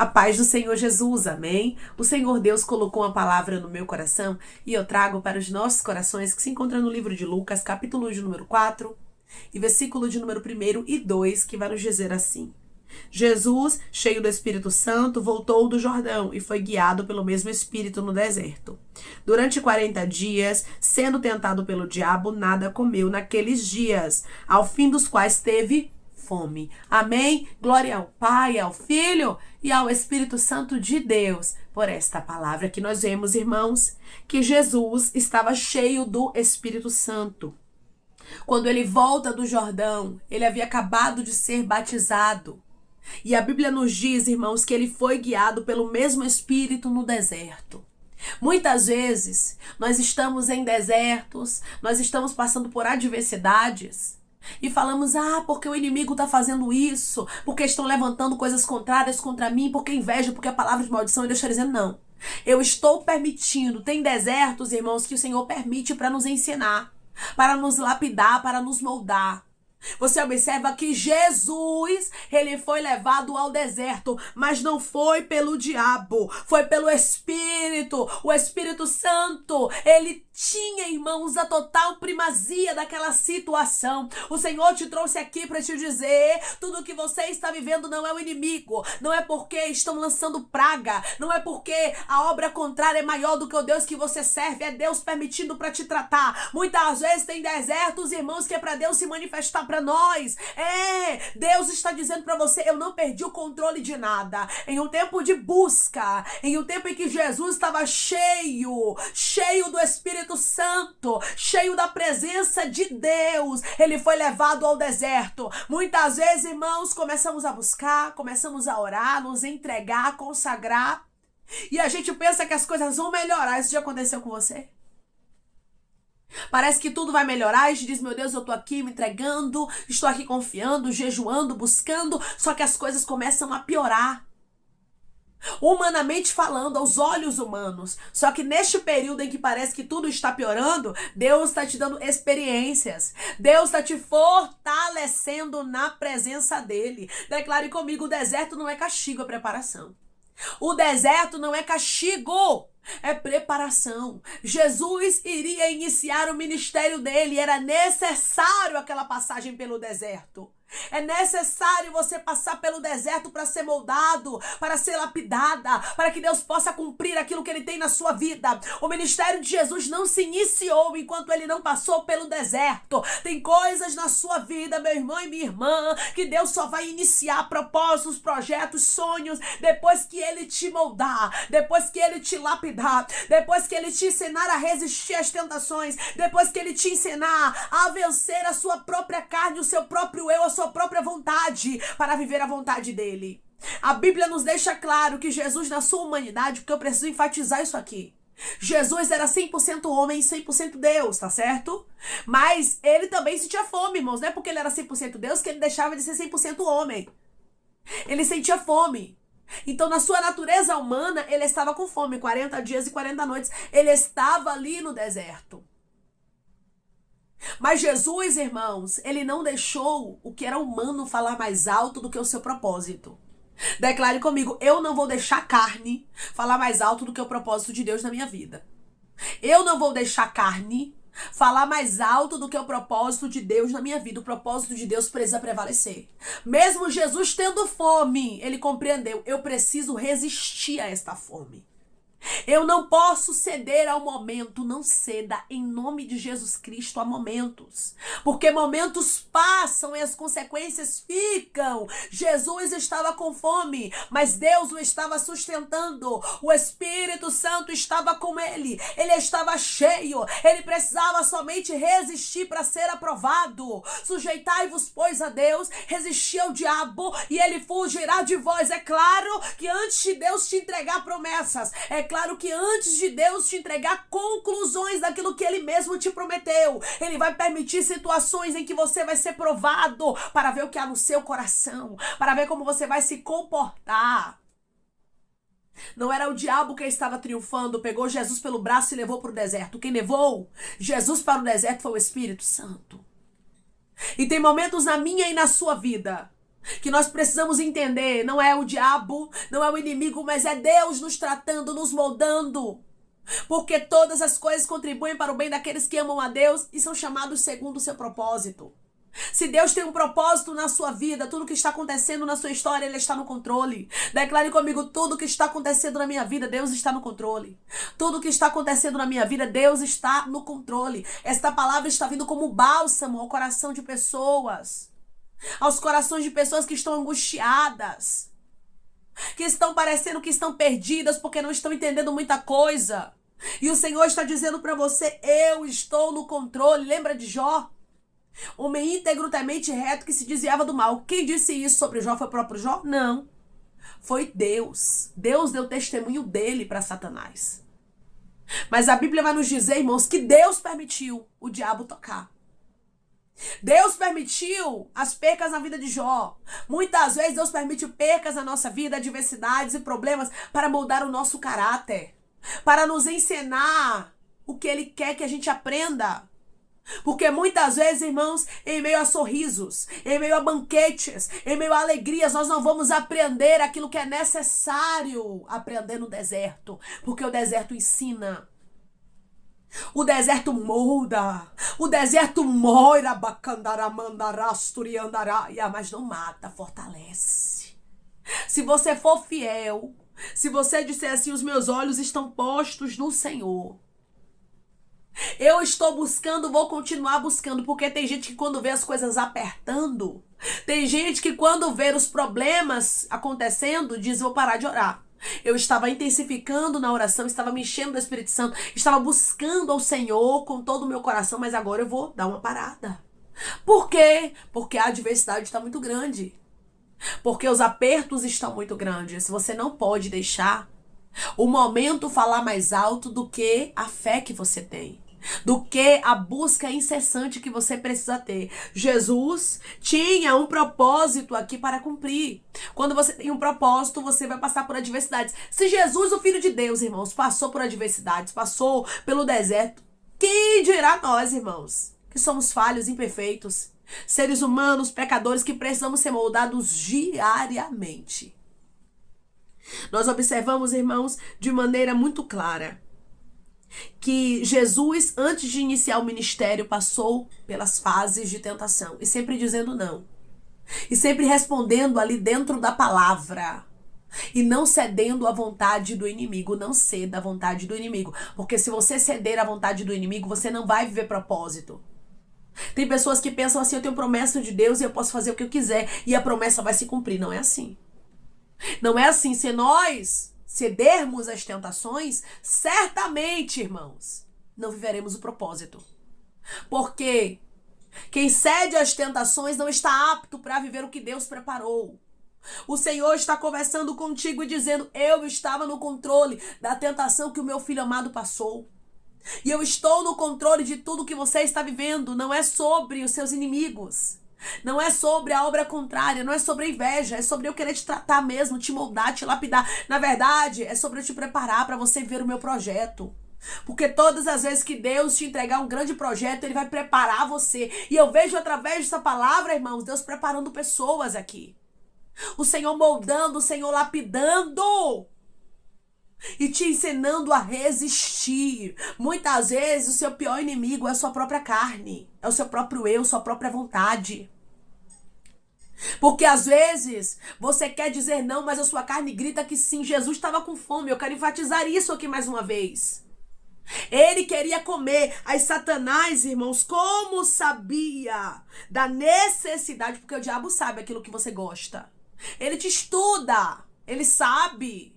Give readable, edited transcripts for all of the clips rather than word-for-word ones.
A paz do Senhor Jesus, amém? O Senhor Deus colocou uma palavra no meu coração e eu trago para os nossos corações, que se encontra no livro de Lucas, capítulo de número 4 e versículo de número 1 e 2, que vai nos dizer assim: Jesus, cheio do Espírito Santo, voltou do Jordão e foi guiado pelo mesmo Espírito no deserto. Durante 40 dias, sendo tentado pelo diabo, nada comeu naqueles dias, ao fim dos quais teve fome. Amém? Glória ao Pai, ao Filho e ao Espírito Santo de Deus por esta palavra que nós vemos, irmãos, que Jesus estava cheio do Espírito Santo. Quando ele volta do Jordão, ele havia acabado de ser batizado. E a Bíblia nos diz, irmãos, que ele foi guiado pelo mesmo Espírito no deserto. Muitas vezes, nós estamos em desertos, nós estamos passando por adversidades e falamos, porque o inimigo está fazendo isso, porque estão levantando coisas contrárias contra mim, porque inveja, porque a palavra de maldição, e Deus está dizendo, não. Eu estou permitindo, tem desertos, irmãos, que o Senhor permite para nos ensinar, para nos lapidar, para nos moldar. Você observa que Jesus, ele foi levado ao deserto, mas não foi pelo diabo, foi pelo Espírito. O Espírito Santo, ele tinha, irmãos, a total primazia daquela situação. O Senhor te trouxe aqui para te dizer, tudo que você está vivendo não é o inimigo, não é porque estão lançando praga, não é porque a obra contrária é maior do que o Deus que você serve, é Deus permitindo para te tratar. Muitas vezes tem desertos, irmãos, que é para Deus se manifestar para nós. Deus está dizendo para você, eu não perdi o controle de nada. Em um tempo de busca, em um tempo em que Jesus estava cheio do Espírito Santo, cheio da presença de Deus, ele foi levado ao deserto. Muitas vezes, irmãos, começamos a buscar, começamos a orar, nos entregar, consagrar, e a gente pensa que as coisas vão melhorar. Isso já aconteceu com você? Parece que tudo vai melhorar, a gente diz, meu Deus, eu tô aqui me entregando, estou aqui confiando, jejuando, buscando, só que as coisas começam a piorar. Humanamente falando, aos olhos humanos. Só que neste período em que parece que tudo está piorando, Deus está te dando experiências. Deus está te fortalecendo na presença dele. Declare comigo, o deserto não é castigo, é preparação. O deserto não é castigo, é preparação. Jesus iria iniciar o ministério dele, era necessário aquela passagem pelo deserto. É necessário você passar pelo deserto para ser moldado, para ser lapidada, para que Deus possa cumprir aquilo que ele tem na sua vida. O ministério de Jesus não se iniciou enquanto ele não passou pelo deserto. Tem coisas na sua vida, meu irmão e minha irmã, que Deus só vai iniciar propósitos, projetos, sonhos, depois que ele te moldar, depois que ele te lapidar, depois que ele te ensinar a resistir às tentações, depois que ele te ensinar a vencer a sua própria carne, o seu próprio eu, a sua própria vontade, para viver a vontade dele. A Bíblia nos deixa claro que Jesus, na sua humanidade, porque eu preciso enfatizar isso aqui, Jesus era 100% homem e 100% Deus, tá certo? Mas ele também sentia fome, irmãos. Não é porque ele era 100% Deus que ele deixava de ser 100% homem. Ele sentia fome. Então, na sua natureza humana, ele estava com fome, 40 dias e 40 noites. Ele estava ali no deserto. Mas Jesus, irmãos, ele não deixou o que era humano falar mais alto do que o seu propósito. Declare comigo, eu não vou deixar a carne falar mais alto do que o propósito de Deus na minha vida. Eu não vou deixar a carne falar mais alto do que o propósito de Deus na minha vida. O propósito de Deus precisa prevalecer. Mesmo Jesus tendo fome, ele compreendeu, eu preciso resistir a esta fome. Eu não posso ceder ao momento, não ceda em nome de Jesus Cristo a momentos, porque momentos passam e as consequências ficam. Jesus estava com fome, mas Deus o estava sustentando, o Espírito Santo estava com ele estava cheio, ele precisava somente resistir para ser aprovado. Sujeitai-vos, pois, a Deus, resistir ao diabo e ele fugirá de vós. É claro que antes de Deus te entregar promessas, claro que antes de Deus te entregar conclusões daquilo que ele mesmo te prometeu, ele vai permitir situações em que você vai ser provado para ver o que há no seu coração, para ver como você vai se comportar. Não era o diabo que estava triunfando, pegou Jesus pelo braço e levou para o deserto. Quem levou Jesus para o deserto foi o Espírito Santo. E tem momentos na minha e na sua vida que nós precisamos entender. Não é o diabo, não é o inimigo, mas é Deus nos tratando, nos moldando. Porque todas as coisas contribuem para o bem daqueles que amam a Deus e são chamados segundo o seu propósito. Se Deus tem um propósito na sua vida, tudo que está acontecendo na sua história, Ele está no controle. Declare comigo: tudo que está acontecendo na minha vida, Deus está no controle. Tudo que está acontecendo na minha vida, Deus está no controle. Esta palavra está vindo como bálsamo ao coração de pessoas. Aos corações de pessoas que estão angustiadas. Que estão parecendo que estão perdidas porque não estão entendendo muita coisa. E o Senhor está dizendo para você: eu estou no controle. Lembra de Jó? Homem íntegro, temente, reto, que se desviava do mal. Quem disse isso sobre Jó? Foi o próprio Jó? Não. Foi Deus. Deus deu testemunho dele para Satanás. Mas a Bíblia vai nos dizer, irmãos, que Deus permitiu o diabo tocar. Deus permitiu as percas na vida de Jó. Muitas vezes Deus permite percas na nossa vida, adversidades e problemas para moldar o nosso caráter. Para nos ensinar o que Ele quer que a gente aprenda. Porque muitas vezes, irmãos, em meio a sorrisos, em meio a banquetes, em meio a alegrias, nós não vamos aprender aquilo que é necessário aprender no deserto. Porque o deserto ensina. O deserto molda. O deserto moira, mas não mata, fortalece. Se você for fiel, se você disser assim: os meus olhos estão postos no Senhor, eu estou buscando, vou continuar buscando, porque tem gente que quando vê as coisas apertando, tem gente que quando vê os problemas acontecendo, diz: vou parar de orar. Eu estava intensificando na oração, estava me enchendo do Espírito Santo, estava buscando ao Senhor com todo o meu coração, mas agora eu vou dar uma parada. Por quê? Porque a adversidade está muito grande. Porque os apertos estão muito grandes. Você não pode deixar o momento falar mais alto do que a fé que você tem, do que a busca incessante que você precisa ter. Jesus tinha um propósito aqui para cumprir. Quando você tem um propósito, você vai passar por adversidades. Se Jesus, o Filho de Deus, irmãos, passou por adversidades, passou pelo deserto, quem dirá nós, irmãos, que somos falhos, imperfeitos, seres humanos, pecadores, que precisamos ser moldados diariamente. Nós observamos, irmãos, de maneira muito clara que Jesus, antes de iniciar o ministério, passou pelas fases de tentação. E sempre dizendo não. E sempre respondendo ali dentro da palavra. E não cedendo à vontade do inimigo. Não ceda à vontade do inimigo. Porque se você ceder à vontade do inimigo, você não vai viver propósito. Tem pessoas que pensam assim: eu tenho promessa de Deus e eu posso fazer o que eu quiser. E a promessa vai se cumprir. Não é assim. Não é assim. Se nós cedermos às tentações, certamente, irmãos, não viveremos o propósito. Porque quem cede às tentações não está apto para viver o que Deus preparou. O Senhor está conversando contigo e dizendo: eu estava no controle da tentação que o meu filho amado passou. E eu estou no controle de tudo que você está vivendo. Não é sobre os seus inimigos. Não é sobre a obra contrária, não é sobre a inveja, é sobre eu querer te tratar mesmo, te moldar, te lapidar. Na verdade, é sobre eu te preparar para você ver o meu projeto. Porque todas as vezes que Deus te entregar um grande projeto, Ele vai preparar você. E eu vejo através dessa palavra, irmãos, Deus preparando pessoas aqui. O Senhor moldando, o Senhor lapidando. E te ensinando a resistir. Muitas vezes o seu pior inimigo é a sua própria carne. É o seu próprio eu, sua própria vontade. Porque às vezes você quer dizer não, mas a sua carne grita que sim. Jesus estava com fome. Eu quero enfatizar isso aqui mais uma vez. Ele queria comer. Aí Satanás, irmãos, como sabia da necessidade, porque o diabo sabe aquilo que você gosta. Ele te estuda. Ele sabe.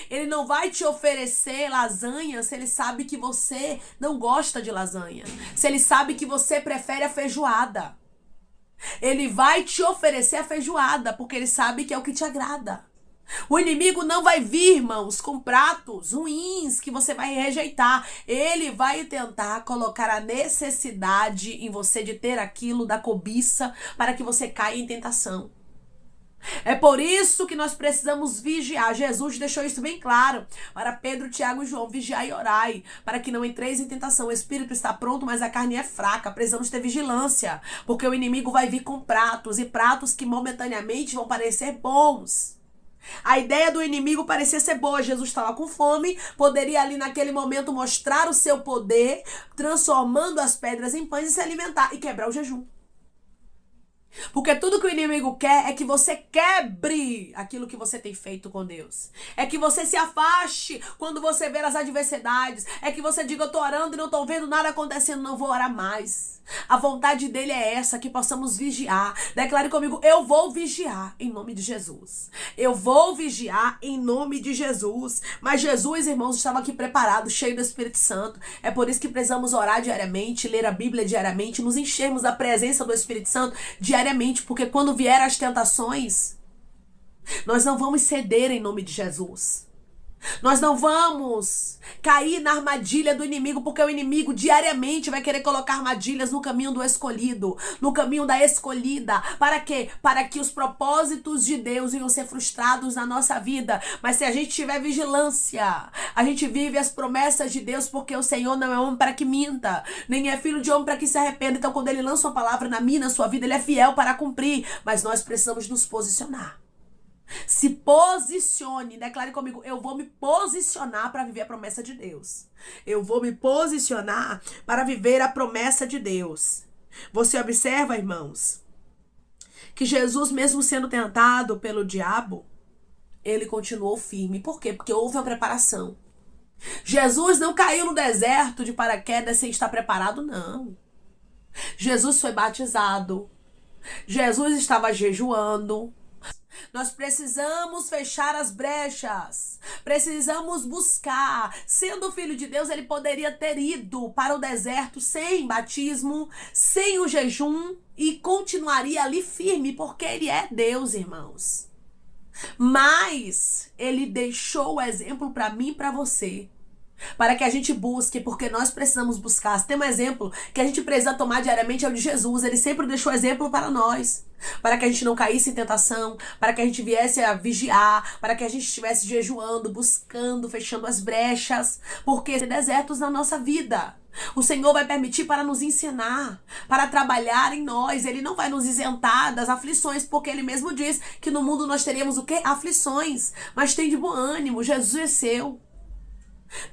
Ele não vai te oferecer lasanha se ele sabe que você não gosta de lasanha. Se ele sabe que você prefere a feijoada. Ele vai te oferecer a feijoada, porque ele sabe que é o que te agrada. O inimigo não vai vir, irmãos, com pratos ruins que você vai rejeitar. Ele vai tentar colocar a necessidade em você de ter aquilo da cobiça para que você caia em tentação. É por isso que nós precisamos vigiar. Jesus deixou isso bem claro para Pedro, Tiago e João: vigiai e orai, para que não entreis em tentação. O espírito está pronto, mas a carne é fraca. Precisamos ter vigilância, porque o inimigo vai vir com pratos, e pratos que momentaneamente vão parecer bons. A ideia do inimigo parecia ser boa. Jesus estava com fome, poderia ali naquele momento mostrar o seu poder, transformando as pedras em pães e se alimentar e quebrar o jejum. Porque tudo que o inimigo quer é que você quebre aquilo que você tem feito com Deus. É que você se afaste quando você ver as adversidades. É que você diga: eu tô orando e não tô vendo nada acontecendo, não vou orar mais. A vontade dele é essa, que possamos vigiar. Declare comigo: eu vou vigiar em nome de Jesus. Eu vou vigiar em nome de Jesus. Mas Jesus, irmãos, estava aqui preparado, cheio do Espírito Santo. É por isso que precisamos orar diariamente, ler a Bíblia diariamente, nos enchermos da presença do Espírito Santo diariamente, porque quando vier as tentações, nós não vamos ceder em nome de Jesus. Nós não vamos cair na armadilha do inimigo, porque o inimigo diariamente vai querer colocar armadilhas no caminho do escolhido, no caminho da escolhida. Para quê? Para que os propósitos de Deus venham ser frustrados na nossa vida. Mas se a gente tiver vigilância, a gente vive as promessas de Deus, porque o Senhor não é homem para que minta, nem é filho de homem para que se arrependa. Então, quando ele lança uma palavra na minha, na sua vida, ele é fiel para cumprir. Mas nós precisamos nos posicionar. Se posicione, declare comigo: eu vou me posicionar para viver a promessa de Deus. Eu vou me posicionar para viver a promessa de Deus. Você observa, irmãos, que Jesus, mesmo sendo tentado pelo diabo, ele continuou firme. Por quê? Porque houve uma preparação. Jesus não caiu no deserto de paraquedas sem estar preparado, não. Jesus foi batizado. Jesus estava jejuando. Nós precisamos fechar as brechas. Precisamos buscar. Sendo filho de Deus, ele poderia ter ido para o deserto sem batismo, sem o jejum, e continuaria ali firme, porque ele é Deus, irmãos. Mas ele deixou o exemplo para mim e para você, para que a gente busque, porque nós precisamos buscar. Se tem um exemplo que a gente precisa tomar diariamente, é o de Jesus. Ele sempre deixou exemplo para nós, para que a gente não caísse em tentação, para que a gente viesse a vigiar, para que a gente estivesse jejuando, buscando, fechando as brechas, porque tem desertos na nossa vida. O Senhor vai permitir para nos ensinar, para trabalhar em nós. Ele não vai nos isentar das aflições, porque ele mesmo diz que no mundo nós teríamos o quê? Aflições. Mas tem de bom ânimo, Jesus é seu.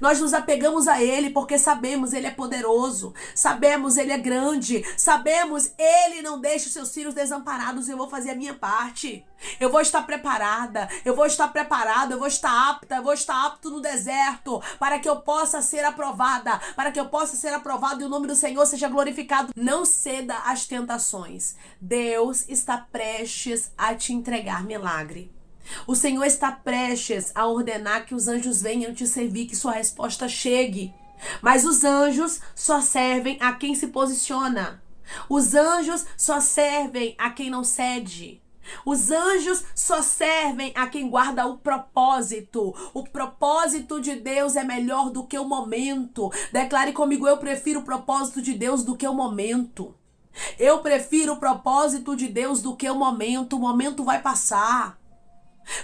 Nós nos apegamos a ele porque sabemos ele é poderoso, sabemos ele é grande, sabemos ele não deixa os seus filhos desamparados. Eu vou fazer a minha parte, eu vou estar preparada, eu vou estar preparado, eu vou estar apta, eu vou estar apto no deserto, para que eu possa ser aprovada, para que eu possa ser aprovado e o nome do Senhor seja glorificado. Não ceda às tentações. Deus está prestes a te entregar milagre. O Senhor está prestes a ordenar que os anjos venham te servir, que sua resposta chegue. Mas os anjos só servem a quem se posiciona. Os anjos só servem a quem não cede. Os anjos só servem a quem guarda o propósito. O propósito de Deus é melhor do que o momento. Declare comigo: eu prefiro o propósito de Deus do que o momento. Eu prefiro o propósito de Deus do que o momento. O momento vai passar.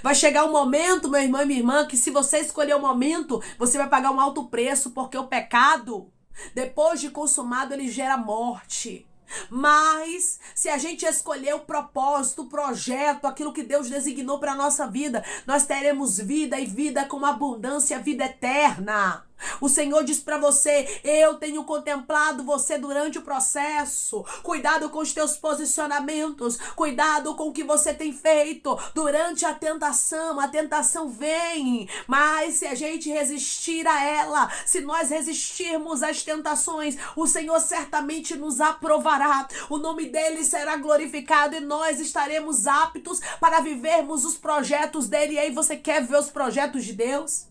Vai chegar um momento, meu irmão e minha irmã, que se você escolher o momento, você vai pagar um alto preço, porque o pecado, depois de consumado, ele gera morte. Mas se a gente escolher o propósito, o projeto, aquilo que Deus designou para a nossa vida, nós teremos vida, e vida com abundância, vida eterna. O Senhor diz para você: eu tenho contemplado você durante o processo. Cuidado com os teus posicionamentos, cuidado com o que você tem feito durante a tentação vem, mas se a gente resistir a ela, se nós resistirmos às tentações, o Senhor certamente nos aprovará, o nome dele será glorificado e nós estaremos aptos para vivermos os projetos dele. E aí, você quer ver os projetos de Deus?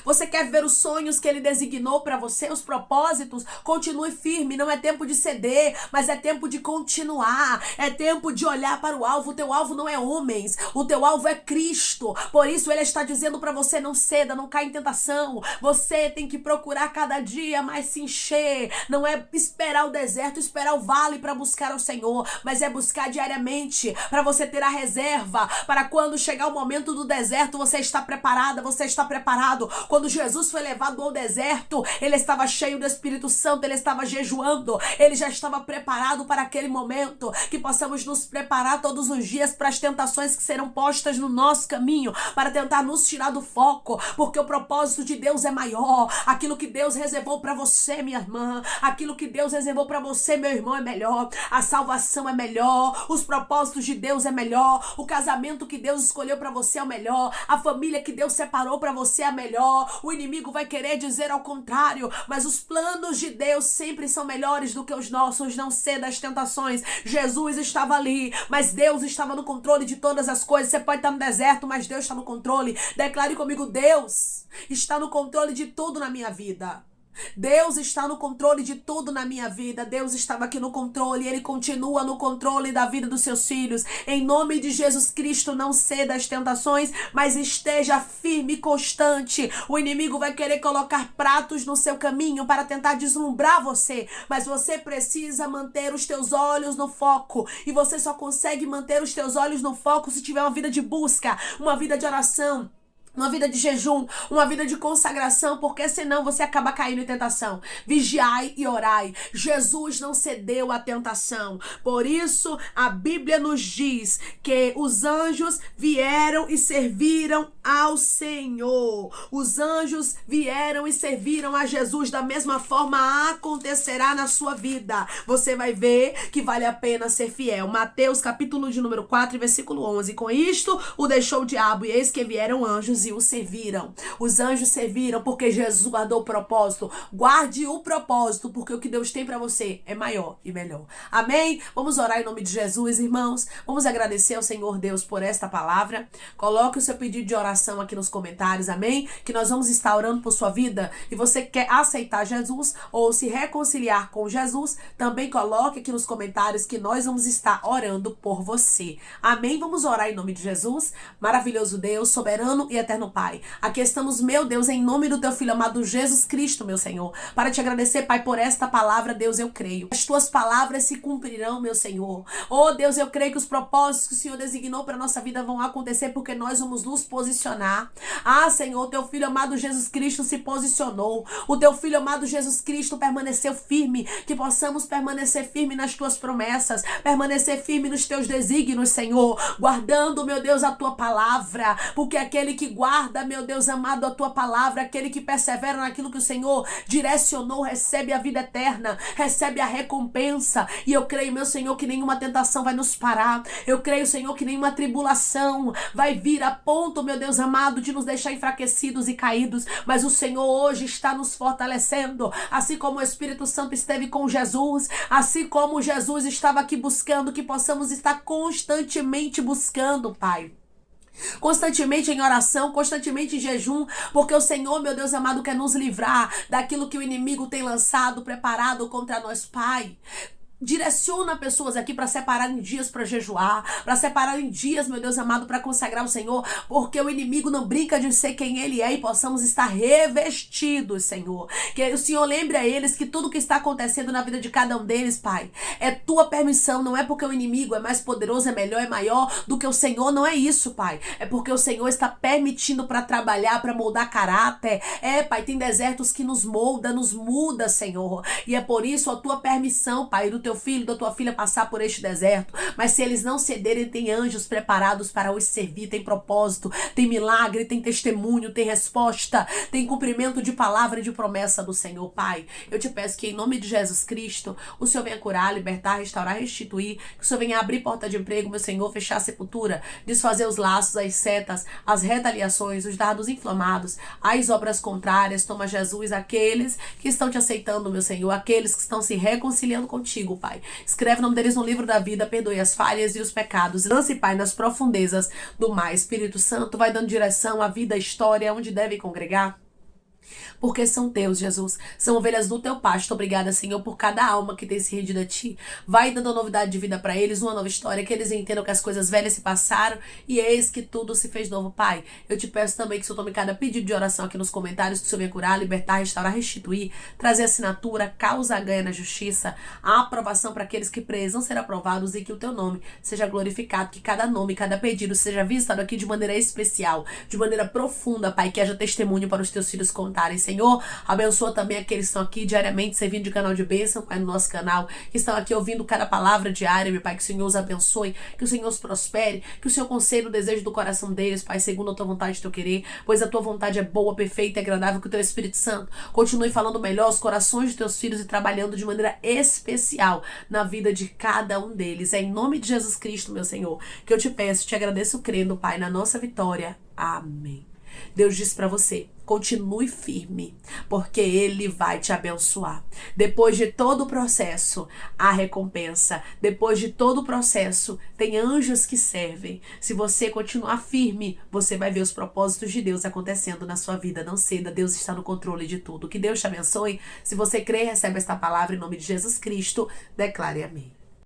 Você quer ver os sonhos que ele designou para você, os propósitos? Continue firme, não é tempo de ceder, mas é tempo de continuar. É tempo de olhar para o alvo. O teu alvo não é homens, o teu alvo é Cristo. Por isso ele está dizendo para você: não ceda, não caia em tentação. Você tem que procurar cada dia mais se encher. Não é esperar o deserto, esperar o vale para buscar o Senhor, mas é buscar diariamente para você ter a reserva, para quando chegar o momento do deserto, você está preparada, você está preparado. Quando Jesus foi levado ao deserto, ele estava cheio do Espírito Santo, ele estava jejuando, ele já estava preparado para aquele momento. Que possamos nos preparar todos os dias para as tentações que serão postas no nosso caminho, para tentar nos tirar do foco, porque o propósito de Deus é maior. Aquilo que Deus reservou para você, minha irmã, aquilo que Deus reservou para você, meu irmão, é melhor. A salvação é melhor, os propósitos de Deus é melhor, o casamento que Deus escolheu para você é o melhor, a família que Deus separou para você é a melhor. O inimigo vai querer dizer ao contrário, mas os planos de Deus sempre são melhores do que os nossos. Não ceda às tentações. Jesus estava ali, mas Deus estava no controle de todas as coisas. Você pode estar no deserto, mas Deus está no controle. Declare comigo: Deus está no controle de tudo na minha vida. Deus está no controle de tudo na minha vida. Deus estava aqui no controle e Ele continua no controle da vida dos seus filhos. Em nome de Jesus Cristo, não ceda às tentações, mas esteja firme e constante. O inimigo vai querer colocar pratos no seu caminho para tentar deslumbrar você, mas você precisa manter os teus olhos no foco, e você só consegue manter os teus olhos no foco se tiver uma vida de busca, uma vida de oração, uma vida de jejum, uma vida de consagração, porque senão você acaba caindo em tentação. Vigiai e orai. Jesus não cedeu à tentação. Por isso, a Bíblia nos diz que os anjos vieram e serviram ao Senhor. Os anjos vieram e serviram a Jesus. Da mesma forma acontecerá na sua vida. Você vai ver que vale a pena ser fiel. Mateus capítulo de número 4, versículo 11. Com isto, o deixou o diabo, e eis que vieram anjos e o serviram. Os anjos serviram porque Jesus guardou o propósito. Guarde o propósito, porque o que Deus tem para você é maior e melhor. Amém? Vamos orar em nome de Jesus, irmãos. Vamos agradecer ao Senhor Deus por esta palavra. Coloque o seu pedido de oração aqui nos comentários, amém? Que nós vamos estar orando por sua vida. E você quer aceitar Jesus ou se reconciliar com Jesus, também coloque aqui nos comentários que nós vamos estar orando por você. Amém? Vamos orar em nome de Jesus. Maravilhoso Deus, soberano e eterno Pai. Aqui estamos, meu Deus, em nome do teu Filho amado Jesus Cristo, meu Senhor, para te agradecer, Pai, por esta palavra. Deus, eu creio. As tuas palavras se cumprirão, meu Senhor. Oh, Deus, eu creio que os propósitos que o Senhor designou para a nossa vida vão acontecer porque nós vamos nos posicionar. Ah, Senhor, o teu Filho amado Jesus Cristo se posicionou. O teu Filho amado Jesus Cristo permaneceu firme. Que possamos permanecer firme nas tuas promessas, permanecer firme nos teus desígnios, Senhor, guardando, meu Deus, a tua palavra, porque aquele que guarda, meu Deus amado, a tua palavra, aquele que persevera naquilo que o Senhor direcionou, recebe a vida eterna, recebe a recompensa. E eu creio, meu Senhor, que nenhuma tentação vai nos parar. Eu creio, Senhor, que nenhuma tribulação vai vir a ponto, meu Deus amado, de nos deixar enfraquecidos e caídos, mas o Senhor hoje está nos fortalecendo, assim como o Espírito Santo esteve com Jesus, assim como Jesus estava aqui buscando, que possamos estar constantemente buscando, Pai. Constantemente em oração, constantemente em jejum, porque o Senhor, meu Deus amado, quer nos livrar daquilo que o inimigo tem lançado, preparado contra nós, Pai. Direciona pessoas aqui para separarem dias para jejuar, para separarem dias, meu Deus amado, para consagrar o Senhor, porque o inimigo não brinca de ser quem ele é, e possamos estar revestidos, Senhor. Que o Senhor lembre a eles que tudo que está acontecendo na vida de cada um deles, Pai, é tua permissão. Não é porque o inimigo é mais poderoso, é melhor, é maior do que o Senhor. Não é isso, Pai. É porque o Senhor está permitindo para trabalhar, para moldar caráter. Pai, tem desertos que nos molda, nos muda, Senhor. E é por isso a tua permissão, Pai, do teu filho, da tua filha passar por este deserto. Mas se eles não cederem, tem anjos preparados para os servir, tem propósito, tem milagre, tem testemunho, tem resposta, tem cumprimento de palavra e de promessa do Senhor. Pai, eu te peço que em nome de Jesus Cristo, o Senhor venha curar, libertar, restaurar, restituir, que o Senhor venha abrir porta de emprego, meu Senhor, fechar a sepultura, desfazer os laços, as setas, as retaliações, os dardos inflamados, as obras contrárias. Toma, Jesus, aqueles que estão te aceitando, meu Senhor, aqueles que estão se reconciliando contigo, Pai. Escreve o nome deles no livro da vida, perdoe as falhas e os pecados. Lance, Pai, nas profundezas do mar. Espírito Santo, vai dando direção à vida, à história, onde deve congregar. porque são teus, Jesus. São ovelhas do teu pasto. Obrigada, Senhor, por cada alma que tem se rendido a ti. Vai dando novidade de vida para eles, uma nova história, que eles entendam que as coisas velhas se passaram e eis que tudo se fez novo, Pai. Eu te peço também que o Senhor tome cada pedido de oração aqui nos comentários, que o Senhor venha curar, libertar, restaurar, restituir, trazer assinatura, causa ganha na justiça, a aprovação para aqueles que precisam ser aprovados e que o teu nome seja glorificado, que cada nome, cada pedido seja visitado aqui de maneira especial, de maneira profunda, Pai, que haja testemunho para os teus filhos contarem, Senhor. Abençoa também aqueles que estão aqui diariamente servindo de canal de bênção, Pai, no nosso canal, que estão aqui ouvindo cada palavra diária, meu Pai, que o Senhor os abençoe, que o Senhor os prospere, que o Senhor conceda o desejo do coração deles, Pai, segundo a tua vontade e teu querer, pois a tua vontade é boa, perfeita e agradável, que o teu Espírito Santo continue falando melhor aos corações de teus filhos e trabalhando de maneira especial na vida de cada um deles. É em nome de Jesus Cristo, meu Senhor, que eu te peço, te agradeço crendo, Pai, na nossa vitória. Amém. Deus diz para você, continue firme, porque Ele vai te abençoar. Depois de todo o processo, há recompensa. Depois de todo o processo, tem anjos que servem. Se você continuar firme, você vai ver os propósitos de Deus acontecendo na sua vida. Não ceda, Deus está no controle de tudo. Que Deus te abençoe. Se você crê, recebe esta palavra em nome de Jesus Cristo. Declare amém.